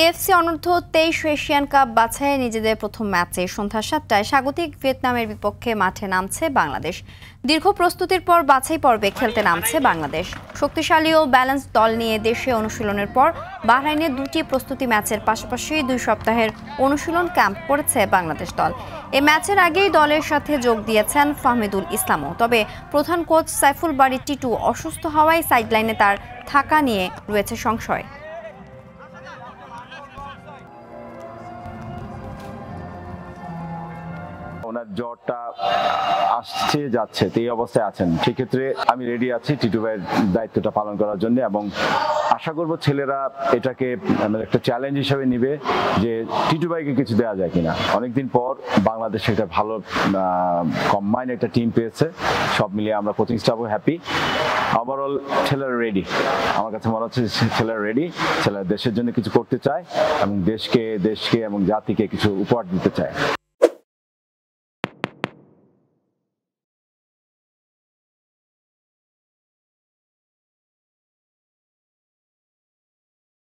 AFC অনূর্ধ্ব 23 Asian cup বাছাইয়ে নিজেদের প্রথম ম্যাচে সন্ধ্যা 7টায় স্বাগতিক ভিয়েতনামের বিপক্ষে মাঠে নামছে বাংলাদেশ। দীর্ঘ প্রস্তুতির পর বাছাই পর্বে খেলতে নামছে বাংলাদেশ। শক্তিশালী ও ব্যালেন্স দল নিয়ে দেশে অনুশীলনের পর বাহরাইনে দুটি প্রস্তুতি ম্যাচের পাশাপাশি 2 সপ্তাহের অনুশীলন ক্যাম্প করেছে বাংলাদেশ দল। এই ম্যাচের আগেই দলের সাথে যোগ দিয়েছেন ফাহমিদুল ইসলামও। তবে প্রধান কোচ সাইফুল বারী টিটু অসুস্থ হওয়ায় সাইডলাইনে তার থাকা নিয়ে রয়েছে সংশয়। ওনার জ্বরটা আসছে যাচ্ছে, তো এই অবস্থায় আছেন। সেক্ষেত্রে আমি রেডি আছি টিটু ভাইয়ের দায়িত্বটা পালন করার জন্য, এবং আশা করব ছেলেরা এটাকে একটা চ্যালেঞ্জ হিসেবে নিবে যে টিটু ভাইকে কিছু দেওয়া যায় কিনা। অনেকদিন পর বাংলাদেশ একটা ভালো কম্বাইন একটা টিম পেয়েছে, সব মিলিয়ে আমরা কোচিং স্টাফও হ্যাপি। ওভারঅল ছেলেরা রেডি, আমার কাছে মনে হচ্ছে ছেলেরা রেডি, ছেলেরা দেশের জন্য কিছু করতে চায় এবং দেশকে এবং জাতিকে কিছু উপহার দিতে চায়।